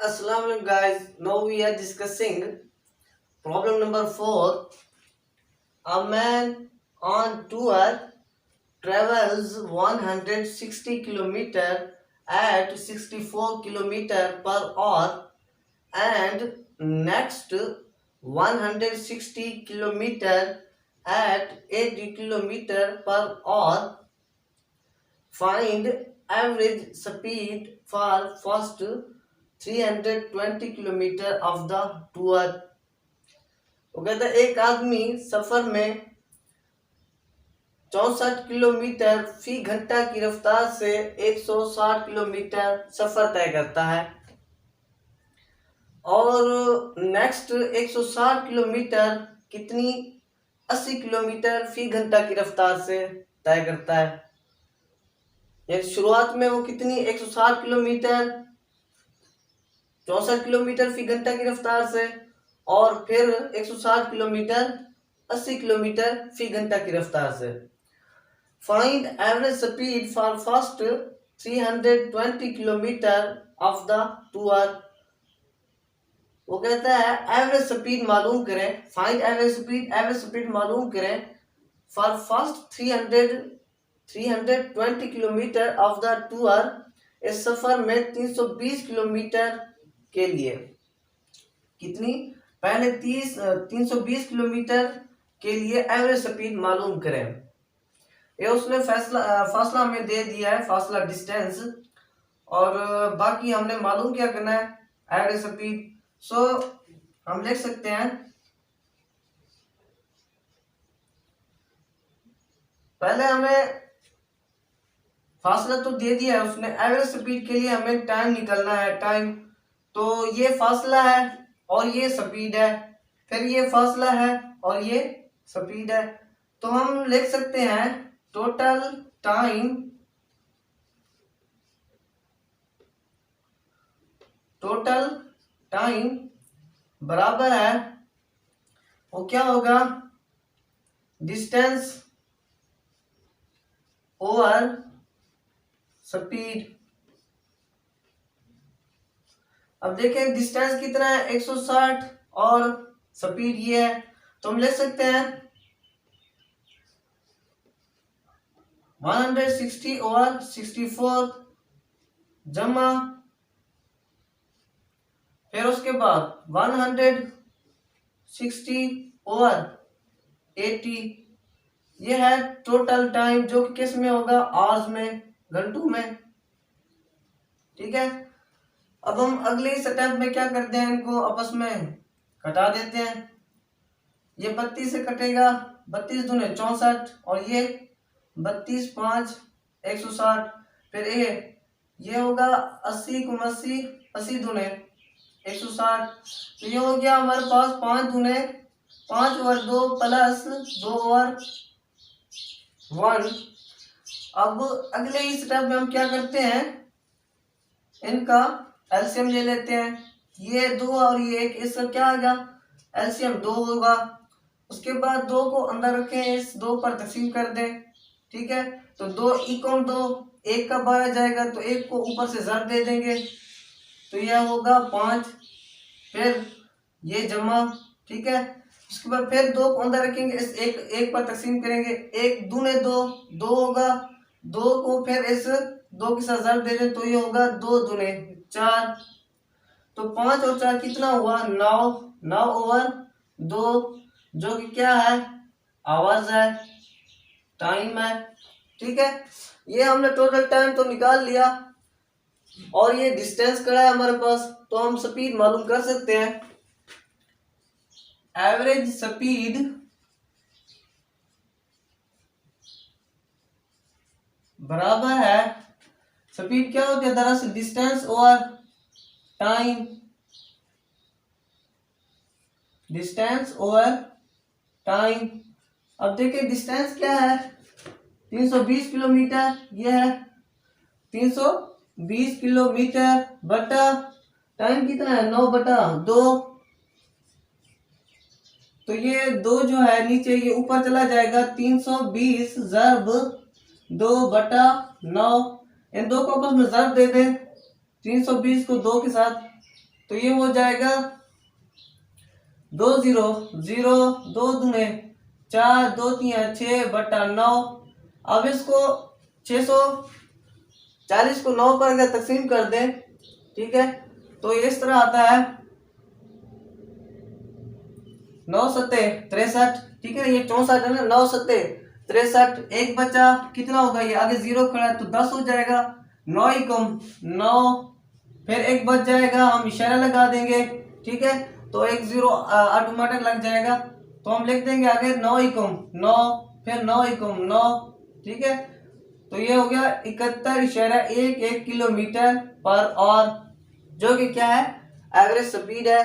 Assalamualaikum guys. Now we are discussing problem number 4. A man on tour travels 160 km at 64 km per hour and next 160 km at 80 km per hour. Find average speed for first 320 km of the tour. वो कहता है एक आदमी सफर में 64 kilometre फी घंटा की रफ्तार से 160 किलोमीटर सफर तय करता है और नेक्स्ट 160 किलोमीटर कितनी 80 किलोमीटर फी घंटा की रफ्तार से तय करता है। यानी शुरुआत में वो कितनी 160 किलोमीटर 64 किलोमीटर फी घंटा की रफ्तार से और फिर 160 किलोमीटर 80 किलोमीटर फी घंटा की रफ्तार से। Find average speed for first 320 kilometre of the tour. वो कहता है एवरेज स्पीड मालूम करें, फाइंड एवरेज स्पीड मालूम करें for first 320 kilometre of the tour, इस सफर में 320 किलोमीटर के लिए कितनी पहले 320 किलोमीटर के लिए एवरेज स्पीड मालूम करें। ये उसने फासला हमें दे दिया है, फासला डिस्टेंस, और बाकी हमने मालूम क्या करना है एवरेज स्पीड। सो हम लिख सकते हैं पहले हमें फासला तो दे दिया है उसने, एवरेज स्पीड के लिए हमें टाइम निकलना है। टाइम तो ये फासला है और ये स्पीड है, फिर ये फासला है और ये स्पीड है। तो हम लिख सकते हैं टोटल टाइम बराबर है, वो क्या होगा डिस्टेंस ओवर स्पीड। अब देखें डिस्टेंस कितना है 160 और स्पीड ये है, तो हम लिख सकते हैं 160 ओवर 64 जमा फिर उसके बाद 160 ओवर 80। ये है टोटल टाइम जो कि किस में होगा आवर्स में, घंटों में। ठीक है, अब हम अगले स्टेप में क्या करते हैं, इनको आपस में घटा देते हैं। ये 32 से कटेगा, 32 दूने 64 और ये 32 5 160, फिर ये होगा 80 को 80 दूने 160। तो ये हो गया हमारे पास 5 दूने 5 और 2 प्लस 2 और 1। अब अगले ही स्टेप में हम क्या करते हैं, इनका एलसीएम ले लेते हैं। ये 2 और ये 1, इसका क्या आएगा एलसीएम 2 होगा। उसके बाद 2 को अंदर रखें, इस 2 पर तकसीम कर दें। ठीक है, तो 2 इकोन 2 1 का 12 जाएगा, तो 1 को ऊपर से ज़र दे देंगे, तो यह होगा 5, फिर ये जमा। ठीक है, उसके बाद फिर 2 को अंदर रखेंगे, इस 1 पर तकसीम करेंगे, 1 दूने 2 होगा, 2 को फिर इस 2 के साथ ज़र दे दें, तो ये होगा 2 दूने 4। तो 5 और 4 कितना हुआ 9 ओवर 2, जो कि क्या है आवर्स है, टाइम है। ठीक है, ये हमने टोटल टाइम तो निकाल लिया और ये डिस्टेंस कड़ा है हमारे पास, तो हम स्पीड मालूम कर सकते हैं। एवरेज स्पीड बराबर है, स्पीड क्या होती है दरअसल distance over time, distance over time. अब देखिए डिस्टेंस क्या है 320 किलोमीटर, ये है 320 किलोमीटर बटा टाइम कितना है 9/2। तो ये 2 जो है नीचे ये ऊपर चला जाएगा, 320 ज़रब 2/9। इन 2 को आपस में ज़रब दे दें, 320 को 2 के साथ तो ये हो जाएगा 2 0 0 2 दूने 4 2 3 6/9। अब इसको 640 को 9 पर अगर तकसीम कर दें, ठीक है, तो इस तरह आता है 9 सत्ते 63, ठीक है, ये 64 है ना, 9 सत्ते 63, एक बचा कितना होगा, ये आगे 0 खड़ा है तो 10 हो जाएगा, 9 एकम 9, फिर एक बच जाएगा, हम इशारा लगा देंगे, ठीक है, तो एक 0 ऑटोमेटिक लग जाएगा, तो हम लिख देंगे आगे 9 एकम 9, फिर 9 एकम 9, ठीक है, तो ये हो गया 71.11 किलोमीटर पर आवर, जो कि क्या है, एवरेज स्पीड है।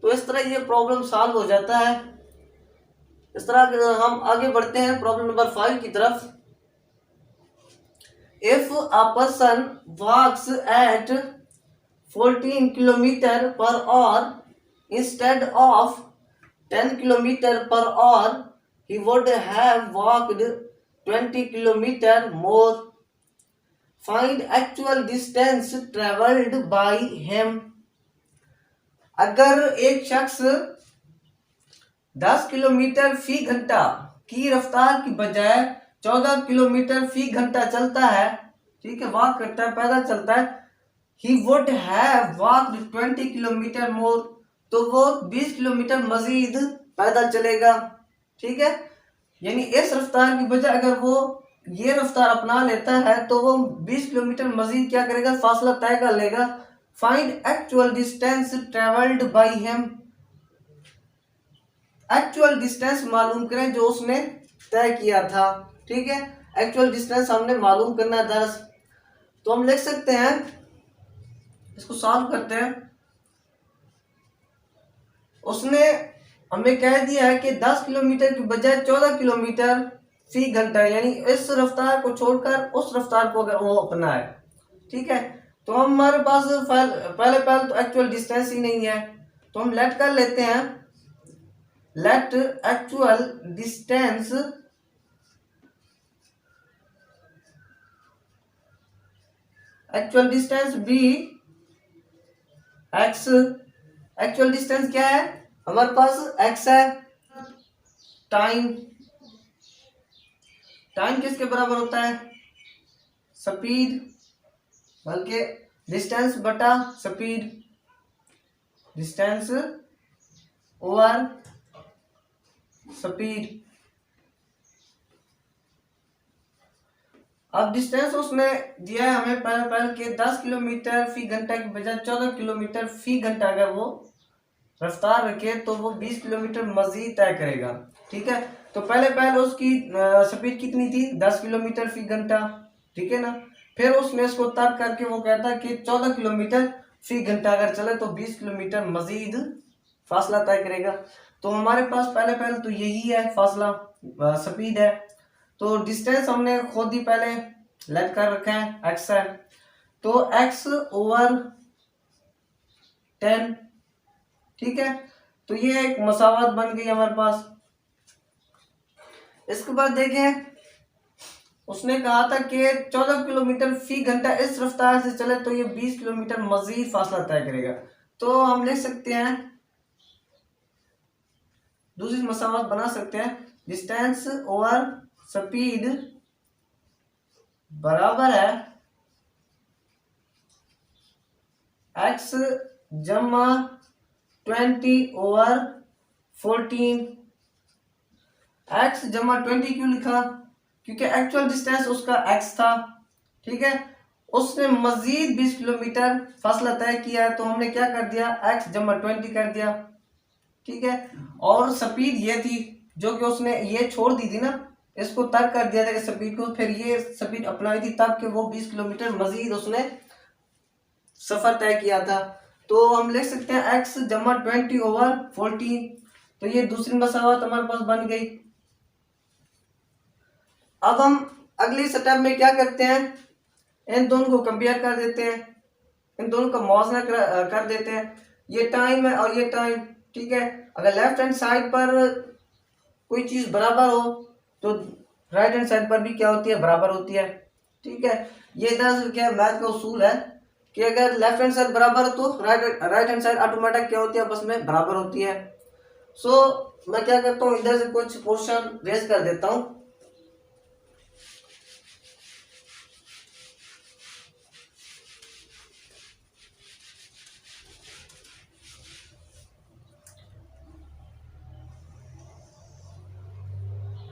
तो इस तरह ये प्रॉब्लम सॉल्व हो जाता है। इस तरह हम आगे बढ़ते हैं प्रॉब्लम नंबर 5 की तरफ। If a person walks at 14 kilometre per hour instead of 10 kilometre per hour, he would have walked 20 kilometre more. Find actual distance traveled by him. अगर एक शख्स 10 किलोमीटर फी घंटा की रफ्तार की बजाय 14 किलोमीटर फी घंटा चलता है, ठीक है, वॉक करता है, पैदल चलता है, he would have walked 20 kilometre more, तो वो 20 किलोमीटर मजीद पैदल चलेगा, ठीक है, यानी इस रफ्तार की बजाय अगर वो ये रफ्तार अपना लेता है तो वो 20 किलोमीटर मजीद क्या करेगा, फासला तय कर लेगा। Find actual distance travelled by him, actual distance मालूम करें जो उसने तय किया था, ठीक है, एक्चुअल डिस्टेंस हमने मालूम करना है 10। तो हम लिख सकते हैं, इसको सॉल्व करते हैं। उसने हमें कह दिया है कि 10 किलोमीटर की बजाय 14 किलोमीटर फी घंटा, यानी इस रफ्तार को छोड़कर उस रफ्तार को अगर वो अपना है, ठीक है, तो हमारे पास पहले तो एक्चुअल डिस्टेंस ही नहीं है, तो हम लेट कर लेते हैं, let actual distance be x. Actual distance क्या है, हमारे पास एक्स है। टाइम किसके बराबर होता है, स्पीड, बल्कि डिस्टेंस बटा स्पीड, डिस्टेंस ओवर स्पीड। अब डिस्टेंस उसने दिया है हमें पहले के 10 किलोमीटर फी घंटा की बजाय 14 किलोमीटर फी घंटा अगर वो रफ्तार रखे तो वो 20 किलोमीटर मजीद तय करेगा, ठीक है, तो पहले उसकी स्पीड कितनी थी, 10 किलोमीटर फी घंटा, ठीक है ना, फिर उसने इसको तर्क करके वो कहता है कि 14 किलोमीटर फी घंटा अगर चले तो 20 किलोमीटर मजीद फासला तय करेगा। तो हमारे पास पहले तो यही है फासला, स्पीड है, तो डिस्टेंस हमने खुद ही पहले लेट कर रखा है, एक्स है, तो x ओवर 10, ठीक है, तो ये एक मसावत बन गई हमारे पास। इसके बाद देखें, उसने कहा था कि 14 किलोमीटर फी घंटा इस रफ्तार से चले तो ये 20 किलोमीटर मजीद फासला तय करेगा, तो हम लिख सकते हैं, दूसरी मसावत बना सकते हैं, डिस्टेंस ओवर स्पीड बराबर है x जमा 20 ओवर 14। x जमा 20 क्यों लिखा, क्योंकि एक्चुअल डिस्टेंस उसका x था, ठीक है, उसने मजीद 20 किलोमीटर फासला तय किया है, तो हमने क्या कर दिया, x जमा 20 कर दिया, ठीक है, और स्पीड ये थी जो कि उसने ये छोड़ दी थी ना, इसको तर्क कर दिया था कि स्पीड को, फिर ये स्पीड अपनाई थी तब कि वो 20 किलोमीटर मजीद उसने सफर तय किया था, तो हम लिख सकते हैं x जमा 20 ओवर 14। तो ये दूसरी मसावत हमारे पास बन गई। अब हम अगली स्टेप में क्या करते हैं, इन दोनों को कंपेयर कर देते हैं, इन दोनों का मौजना कर देते हैं, ये टाइम है और ये टाइम, ठीक है, अगर लेफ्ट हैंड साइड पर कोई चीज बराबर हो तो राइट हैंड साइड पर भी क्या होती है, बराबर होती है, ठीक है, ये दरअसल क्या मैथ का उसूल है कि अगर लेफ्ट हैंड साइड बराबर तो राइट हैंड साइड ऑटोमेटिक क्या होती है, आपस में बराबर होती है। सो मैं क्या करता हूँ, इधर से कुछ क्वेश्चन रेज कर देता हूँ।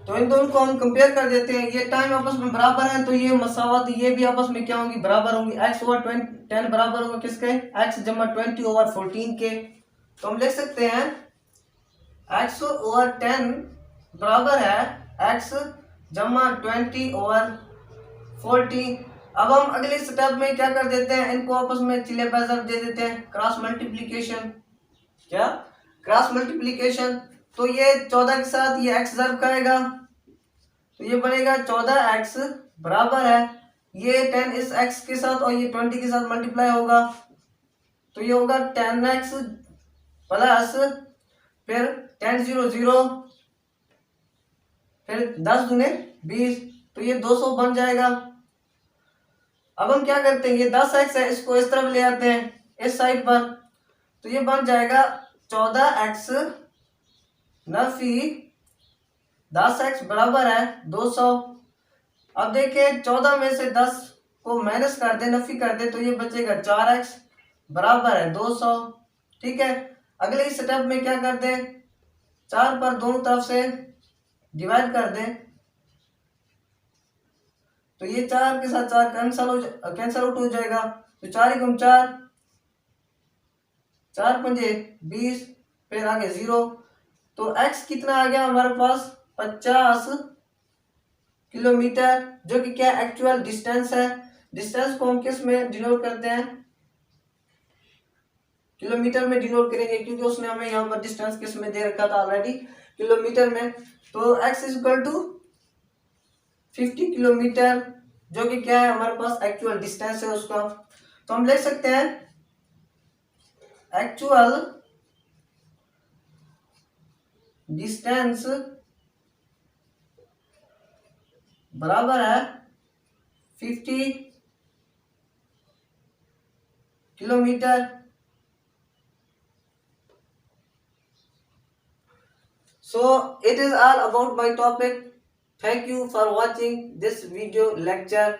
तो इन दोनों को हम कंपेयर कर देते हैं। ये टाइम आपस में बराबर है तो ये मसावत, ये भी आपस में क्या होंगी, बराबर होंगी। x ओवर 10 बराबर होगा किसके, x जमा 20 ओवर 14 के। तो हम लिख सकते हैं x ओवर 10 बराबर है x जमा 20 ओवर 40। अब हम अगले स्टेप में क्या कर देते हैं, इनको आपस में चिले बाजार दे देते हैं, क्रॉस मल्टीप्लीकेशन। क्या, क्रॉस मल्टीप्लीकेशन। तो ये 14 के साथ ये x जर्ब करेगा तो ये बनेगा 14x बराबर है, ये 10 इस x के साथ और ये 20 के साथ मल्टीप्लाई होगा तो ये होगा 10x प्लस फिर 10 0 0 फिर 10 दूने 20 तो ये 200 बन जाएगा। अब हम क्या करते हैं, ये 10x है, इसको इस तरफ ले आते हैं इस साइड पर, तो ये बन जाएगा 14x नफी 10x बराबर है 200। अब देखिए 14 में से 10 को माइनस कर दे, नफी कर दे, तो ये बचेगा 4x बराबर है 200। ठीक है, अगले स्टेप में क्या कर दे, 4 पर दोनों तरफ से डिवाइड कर दे तो ये 4 के साथ 4 कैंसल आउट हो जाएगा। तो 4 गुम 4, 4 पंजे 20, फिर आगे 0। तो x कितना आ गया हमारे पास, 50 किलोमीटर, जो कि क्या एक्चुअल डिस्टेंस है। डिस्टेंस को हम किस में डिनोट करते हैं, किलोमीटर में डिनोट करेंगे, क्योंकि उसने हमें यहाँ पर डिस्टेंस किस में दे रखा था ऑलरेडी, किलोमीटर में। तो x is equal to 50 kilometre, जो कि क्या है हमारे पास एक्चुअल डिस्टेंस है उसका। तो हम ले सकते हैं एक्चुअल डिस्टेंस बराबर है 50 kilometre. So it is all about my topic. Thank you for watching this video lecture.